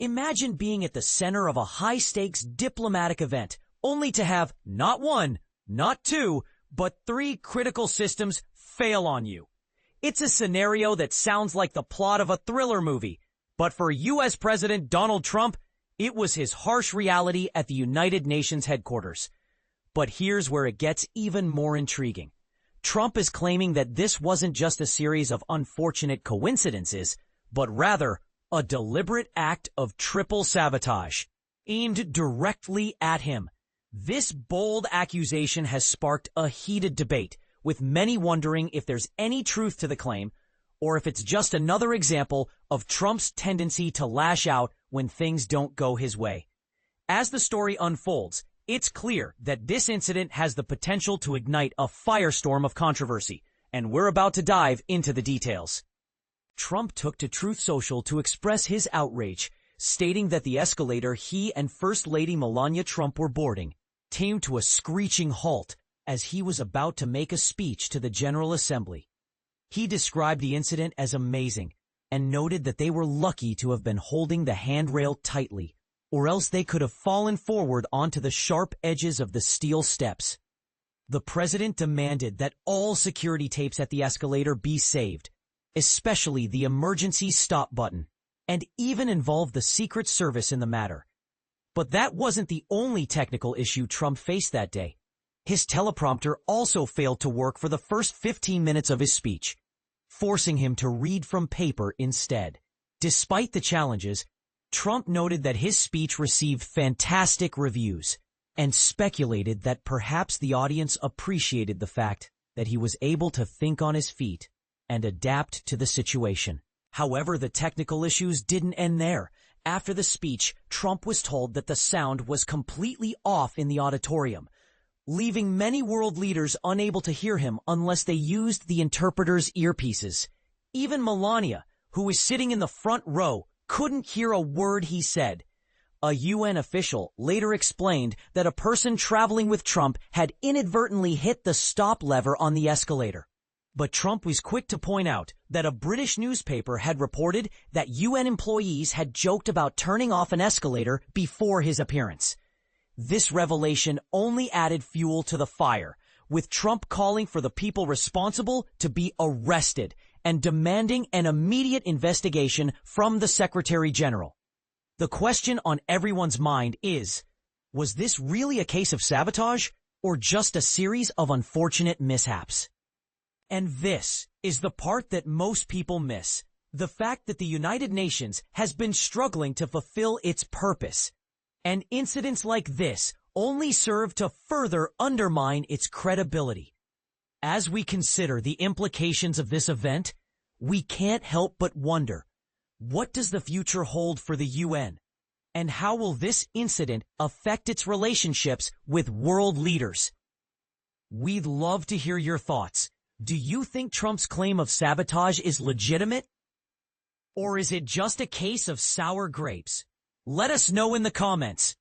Imagine being at the center of a high-stakes diplomatic event, only to have not one, not two, but three critical systems fail on you. It's a scenario that sounds like the plot of a thriller movie, but for U.S. President Donald Trump, it was his harsh reality at the United Nations headquarters. But here's where it gets even more intriguing. Trump is claiming that this wasn't just a series of unfortunate coincidences, but rather a deliberate act of triple sabotage, aimed directly at him. This bold accusation has sparked a heated debate, with many wondering if there's any truth to the claim, or if it's just another example of Trump's tendency to lash out when things don't go his way. As the story unfolds, it's clear that this incident has the potential to ignite a firestorm of controversy, and we're about to dive into the details. Trump took to Truth Social to express his outrage, stating that the escalator he and First Lady Melania Trump were boarding came to a screeching halt as he was about to make a speech to the General Assembly. He described the incident as amazing and noted that they were lucky to have been holding the handrail tightly, or else they could have fallen forward onto the sharp edges of the steel steps. The president demanded that all security tapes at the escalator be saved, especially the emergency stop button, and even involved the Secret Service in the matter. But that wasn't the only technical issue Trump faced that day. His teleprompter also failed to work for the first 15 minutes of his speech, forcing him to read from paper instead. Despite the challenges, Trump noted that his speech received fantastic reviews and speculated that perhaps the audience appreciated the fact that he was able to think on his feet and adapt to the situation. However, the technical issues didn't end there. After the speech, Trump was told that the sound was completely off in the auditorium, leaving many world leaders unable to hear him unless they used the interpreter's earpieces. Even Melania, who was sitting in the front row, couldn't hear a word he said. A UN official later explained that a person traveling with Trump had inadvertently hit the stop lever on the escalator. But Trump was quick to point out that a British newspaper had reported that UN employees had joked about turning off an escalator before his appearance. This revelation only added fuel to the fire, with Trump calling for the people responsible to be arrested and demanding an immediate investigation from the Secretary General. The question on everyone's mind is, was this really a case of sabotage or just a series of unfortunate mishaps? And this is the part that most people miss, the fact that the United Nations has been struggling to fulfill its purpose. And incidents like this only serve to further undermine its credibility. As we consider the implications of this event, we can't help but wonder, what does the future hold for the UN? And how will this incident affect its relationships with world leaders? We'd love to hear your thoughts. Do you think Trump's claim of sabotage is legitimate? Or is it just a case of sour grapes? Let us know in the comments.